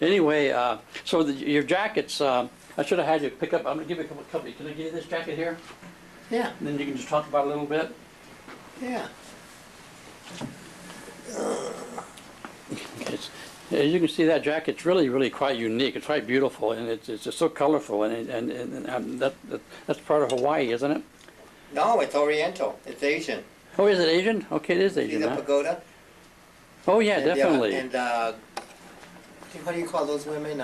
Anyway, so your jackets, I should have had you pick up, I'm going to give you a couple, can I give you this jacket here? Yeah. And then you can just talk about it a little bit. Yeah. As you can see, that jacket's really quite unique. It's quite beautiful, and it's just so colorful, and that's part of Hawaii, isn't it? No, it's Oriental. It's Asian. Oh, is it Asian? Okay, it is See Asian, the huh? pagoda? Oh, yeah, And, definitely. And what do you call those women?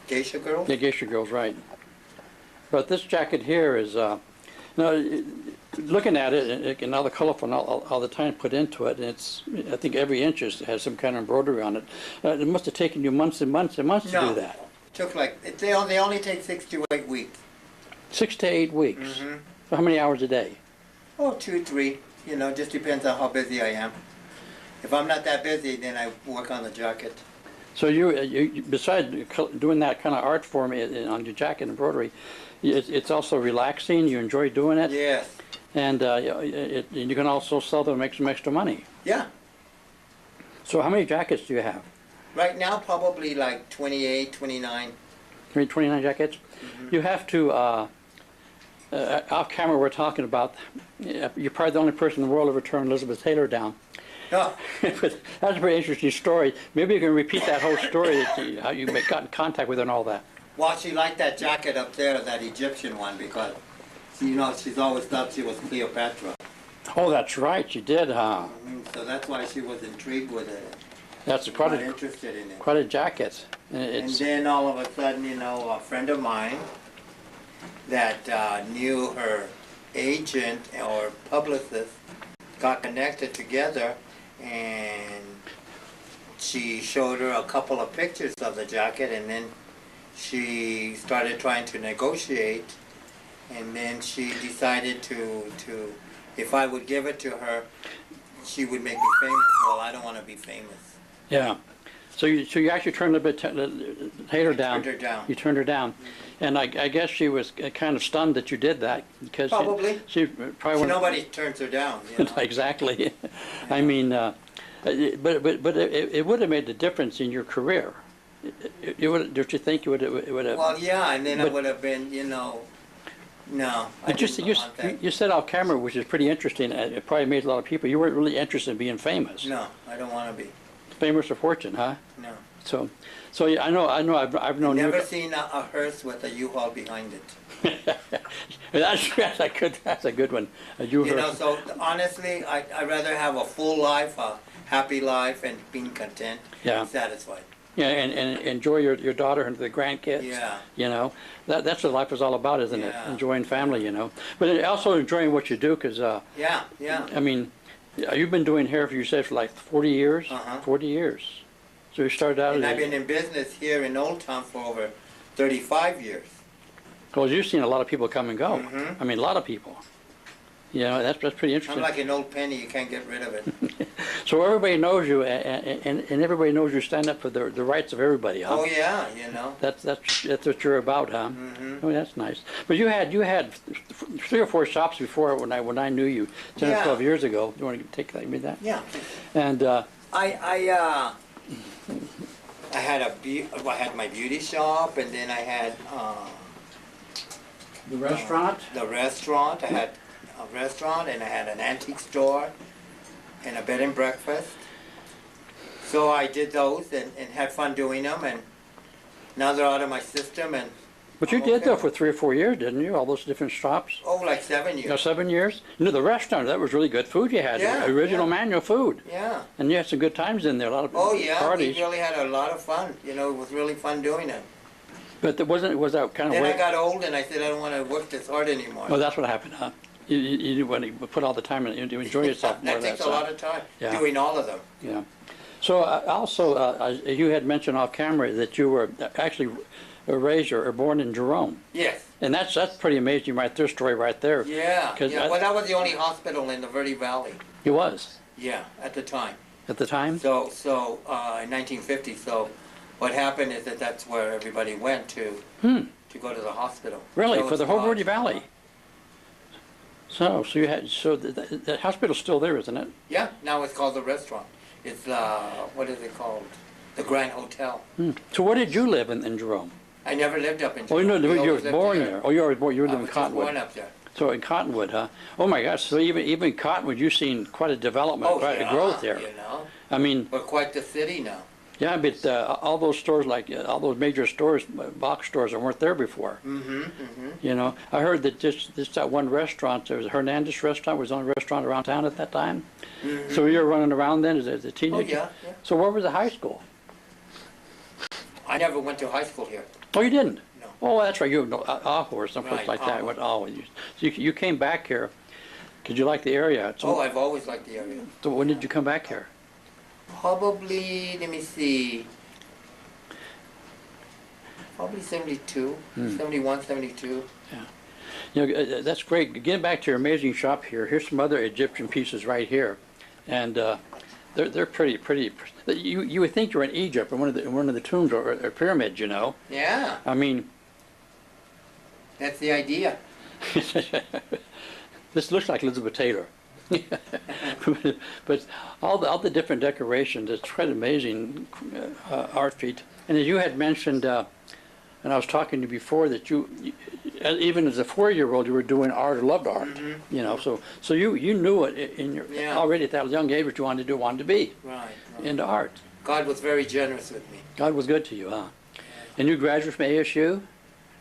Geisha girls? Yeah, geisha girls, right. But this jacket here is, looking at it, and all the colorful and all the time put into it, and it's, I think every inch has some kind of embroidery on it. It must have taken you months and months and months to do that. Took like, they only take 6 to 8 weeks. 6 to 8 weeks. Mm-hmm. So how many hours a day? Oh, 2, 3. You know, just depends on how busy I am. If I'm not that busy, then I work on the jacket. So you besides doing that kind of art form on your jacket embroidery, it's also relaxing. You enjoy doing it. Yes. And you can also sell them and make some extra money. Yeah. So how many jackets do you have? Right now, probably like 28, 29. 29 jackets? Mm-hmm. You have to, off camera we're talking about, you're probably the only person in the world ever turned Elizabeth Taylor down. Oh. That's a very interesting story. Maybe you can repeat that whole story, how you got in contact with her and all that. Well, she liked that jacket up there, that Egyptian one, because, you know, she's always thought she was Cleopatra. Oh, that's right, she did, huh? So that's why she was intrigued with it. That's quite interested in it. Quite a jacket. And then all of a sudden, you know, a friend of mine that knew her agent or publicist got connected together, and she showed her a couple of pictures of the jacket, and then she started trying to negotiate, and then she decided to if I would give it to her, she would make me famous. Well, I don't want to be famous. Yeah. So you actually turned Taylor down. Turned her down. You turned her down. And I guess she was kind of stunned that you did that, because Probably. She probably Nobody turns her down. You know? Exactly. Yeah. I mean, but it would have made a difference in your career. Don't you think it would have? Well, yeah, and then it would have been, you know, no. I didn't want that. You said off camera, which is pretty interesting. It probably made a lot of people. You weren't really interested in being famous. No, I don't want to be. Famous or fortune, huh? No. So yeah, I know. I've known you. Never seen a hearse with a U-Haul behind it. That's a good one. You know, so honestly, I'd rather have a full life, a happy life, and being content, and satisfied. Yeah, and enjoy your daughter and the grandkids. Yeah. You know, that's what life is all about, isn't it? Yeah. Enjoying family, you know. But also enjoying what you do, because yeah. I mean, you've been doing hair for, you said, for like 40 years. 40 years. So you started out. And I've been in business here in Old Town for over 35 years. Because you've seen a lot of people come and go. Mm-hmm. I mean, a lot of people. You know, that's pretty interesting. I'm like an old penny, you can't get rid of it. So everybody knows you, and everybody knows you stand up for the rights of everybody, huh? Oh yeah, you know. That's what you're about, huh? Mm-hmm. Oh, that's nice. But you had 3 or 4 shops before when I knew you 10 or 12 years ago. You want to take that with that? Yeah. And I had my beauty shop, and then I had the restaurant. The restaurant. I had a restaurant, and I had an antique store, and a bed and breakfast. So I did those and had fun doing them, and now they're out of my system. And but you did though for 3 or 4 years, didn't you? All those different shops. Oh, like 7 years. No, 7 years. You know, the restaurant, that was really good food you had. Yeah, original Manuel food. Yeah. And you had some good times in there. A lot of parties. We really had a lot of fun. You know, it was really fun doing it. But was that kind of? Then I got old, and I said I don't want to work this hard anymore. Oh, that's what happened, huh? You want to put all the time in, you enjoy yourself more. That takes a lot of time, doing all of them. Yeah. So also, you had mentioned off camera that you were actually raised or born in Jerome. Yes. And that's pretty amazing, right there, story right there. Yeah. Well, that was the only hospital in the Verde Valley. It was. Yeah, at the time. At the time. So in 1950. So what happened is that's where everybody went to go to the hospital. Really, for the whole Verde Valley. So the hospital's still there, isn't it? Yeah. Now it's called the restaurant. It's what is it called? the Grand Hotel. So where did you live in Jerome? I never lived up in Oh, Jerome. you We were always lived born here. there. Oh, you were born. You lived I in was just born Cottonwood. up there. So in Cottonwood, huh? Oh my gosh! So even Cottonwood, you've seen quite a development, Oh, quite yeah, a growth there. you know. I mean, We're quite the city now. yeah, but all those stores, like all those major stores, box stores, that weren't there before. You know, I heard that just that one restaurant, there was Hernandez restaurant, was the only restaurant around town at that time. So you were running around then as a teenager. Oh, yeah. So where was the high school? I never went to high school here. Oh, you didn't? No. Oh, that's right. You were Aho or someplace Right, like that. Aho. Went Aho. So you came back here because you liked the area. So, Oh, I've always liked the area. so when did you come back here? Probably, let me see, probably 72, 71, 72. You know, that's great. Getting back to your amazing shop here, here's some other Egyptian pieces right here, and they're pretty. You would think you're in Egypt, in one of the tombs or pyramids, you know. Yeah, I mean, that's the idea. this looks like Elizabeth Taylor. But all the different decorations, it's quite amazing art feat. And as you had mentioned, and I was talking to you before, that you even as a 4-year-old, you were doing art or loved art. You know, so you knew it in your already at that young age what you wanted to be Right. into art. God was very generous with me. God was good to you, huh? And you graduated from ASU?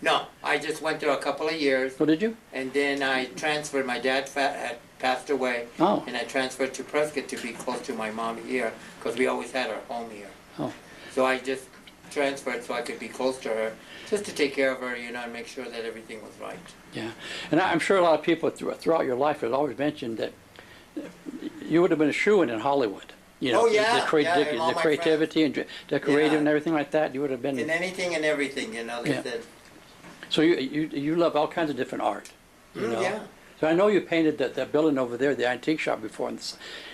No, I just went there a couple of years, Oh, did you? and then I transferred. My dad had passed away, Oh. and I transferred to Prescott to be close to my mom here, because we always had our home here. Oh. So I just transferred so I could be close to her, just to take care of her, you know, and make sure that everything was right. Yeah, and I'm sure a lot of people throughout your life have always mentioned that you would have been a shoo-in in Hollywood. You know, Oh, yeah, the and all the my creativity and decorative Yeah. and everything like that. You would have been. In anything and everything, you know, they Yeah. said. So you love all kinds of different art. You know? Yeah. So I know you painted that building over there, the antique shop before, and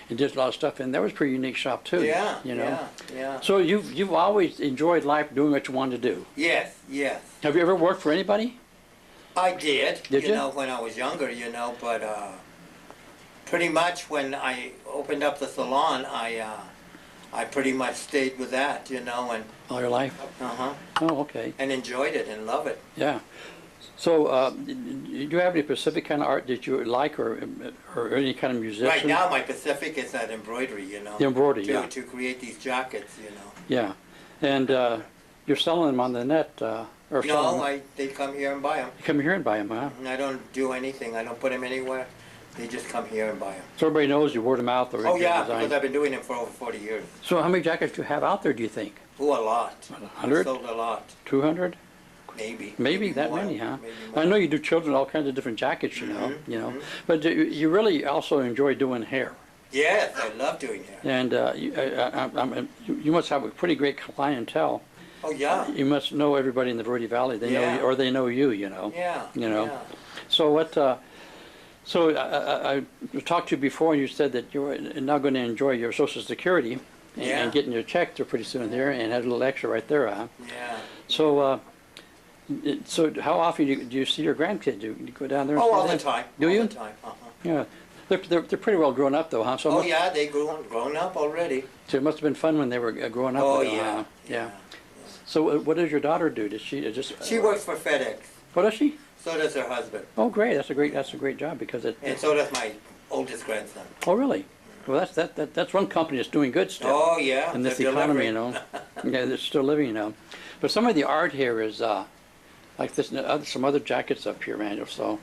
did a lot of stuff in there. It was a pretty unique shop too. Yeah, You know. yeah. So you've always enjoyed life, doing what you wanted to do. Yes, yes. Have you ever worked for anybody? I did, Did you? know, when I was younger, you know, but pretty much when I opened up the salon, I pretty much stayed with that, you know, and All your life? Oh, okay. and enjoyed it and love it. Yeah. So, do you have any specific kind of art that you like, or any kind of musician? Right now, my Pacific is that embroidery, you know. The embroidery, to, yeah. To create these jackets, you know. Yeah, and you're selling them on the net, or selling No, them. they come here and buy them. You come here and buy them, huh? I don't do anything. I don't put them anywhere. They just come here and buy them. So everybody knows you word of mouth or Oh yeah, design. because I've been doing them for over 40 years. So how many jackets do you have out there, do you think? Oh, a lot. 100? Sold a lot. 200? Maybe. Maybe that more, many, huh? maybe more. I know you do children all kinds of different jackets, you know. Mhm, But you really also enjoy doing hair. Yes, I love doing hair. And you must have a pretty great clientele. Oh yeah. You must know everybody in the Verde Valley. They know Yeah. you, or they know you, you know. Yeah. You know. Yeah. So what? So I talked to you before, and you said that you were now going to enjoy your Social Security and, Yeah. and getting your check there pretty soon there, and had a little extra right there, huh? Yeah. So so how often do you see your grandkids? Do you go down there? And Oh, see all the them? time. Do all you? The time. Yeah. They're pretty well grown up though, huh? So Oh yeah, they grown up already. So it must have been fun when they were growing up. Oh with you, yeah. huh? Yeah. So what does your daughter do? Does she just? She works for FedEx. What does she? So does her husband, Oh, great! That's a great job because it. and so does my oldest grandson. Oh, really? Well, that's one company that's doing good still. Oh yeah. In this they're economy, you delivering. know. Yeah, they're still living, you know. But some of the art here is like this. Some other jackets up here, Manuel. So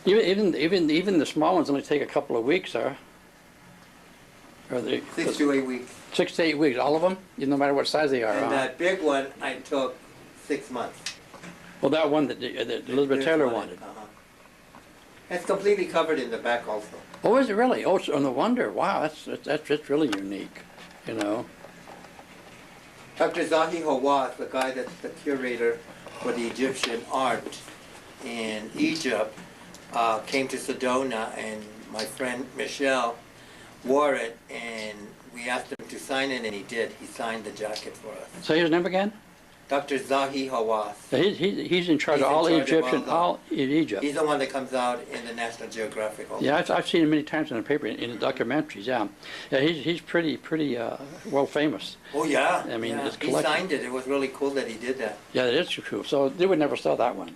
even the small ones only take a couple of weeks, huh? Or they 6 to 8 weeks. 6 to 8 weeks, all of them, no matter what size they are. And huh? that big one I took 6 months. Well, that one that Elizabeth This Taylor one, wanted. It's completely covered in the back also. Oh, is it really? Oh, no wonder. Wow, that's really unique, you know. Dr. Zahi Hawass, the guy that's the curator for the Egyptian art in Egypt, came to Sedona, and my friend Michelle wore it, and we asked him to sign it, and he did. He signed the jacket for us. Say his name again? Dr. Zahi Hawass. He's in charge He's of in all charge of Egyptian, all all in Egypt. He's the one that comes out in the National Geographic. Also. Yeah, I've seen him many times in the paper, in the documentaries, yeah. Yeah, he's pretty well famous. Oh yeah. I mean, yeah. it's he collected. signed it. It was really cool that he did that. Yeah, it is cool. So they would never sell that one.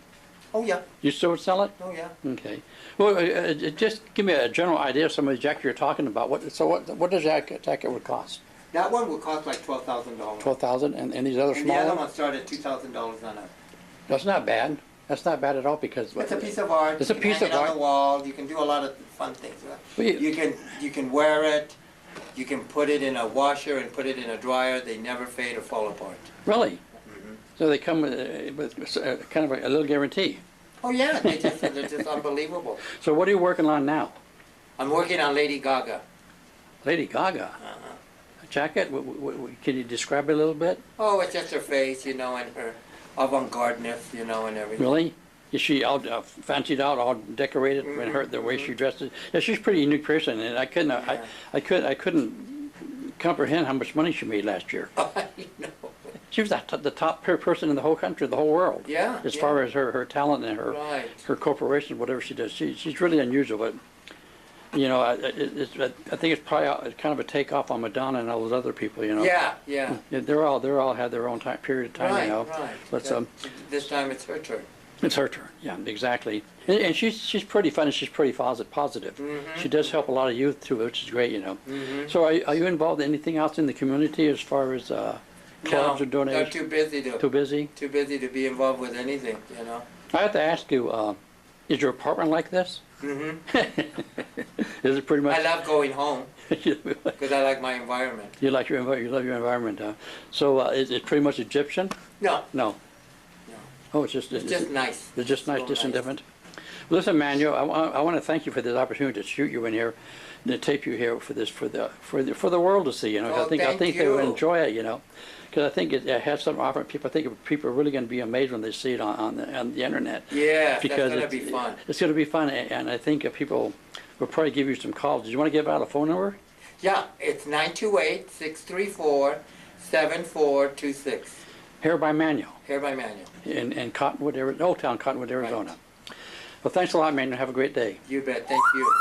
Oh yeah. You still would sell it? Oh yeah. Okay. Well, just give me a general idea of some of the jacket you're talking about. What does that jacket would cost? That one would cost like $12,000. $12,000, and these other And small the other ones? one started at $2,000 on it. That's not bad. That's not bad at all because It's a piece of art. It's you a can piece hang of it art. on the wall. You can do a lot of fun things. Well, You can wear it. You can put it in a washer and put it in a dryer. They never fade or fall apart. Really? Mm-hmm. So they come with kind of a little guarantee. Oh yeah, they're just unbelievable. So what are you working on now? I'm working on Lady Gaga. Lady Gaga. A jacket? Can you describe it a little bit? Oh, it's just her face, and her avant-gardeness, and everything. Really? Is she all fancied out, all decorated, when the way she dresses? Yeah, she's a pretty unique person, and I couldn't comprehend how much money she made last year. I know. She was the top person in the whole country, the whole world. Yeah. As far as her talent and her corporation, whatever she does, she's really unusual. But I think it's probably kind of a takeoff on Madonna and all those other people. Yeah. Yeah, they're all had their own period of time. Right. But this time it's her turn. it's her turn. Yeah, exactly. And she's pretty fun and she's pretty positive. Mm-hmm. She does help a lot of youth too, which is great. Mm-hmm. So are you involved in anything else in the community as far as clubs or No, donations? they're too busy to. Too busy? Too busy to be involved with anything. I have to ask you, is your apartment like this? Mm-hmm. Is it pretty much? I love going home because I like my environment. You love your environment, huh? So is it pretty much Egyptian? No. No. Oh, it's just nice. It's just nice, real just nice. different. Listen, Manuel, I want to thank you for this opportunity to shoot you in here, and to tape you here for the world to see. 'Cause Oh, I think thank they would you. enjoy it. Because I think it has some offer. People, I think people are really going to be amazed when they see it on the internet. Yeah, Because that's going to be fun. It's going to be fun, and I think people will probably give you some calls. Do you want to give out a phone number? Yeah, it's 928-634-7426. Hair by Manuel Here by Manuel. in Cottonwood, Old Town Cottonwood, Arizona. Well, thanks a lot, Manuel. Have a great day. You bet. Thank you.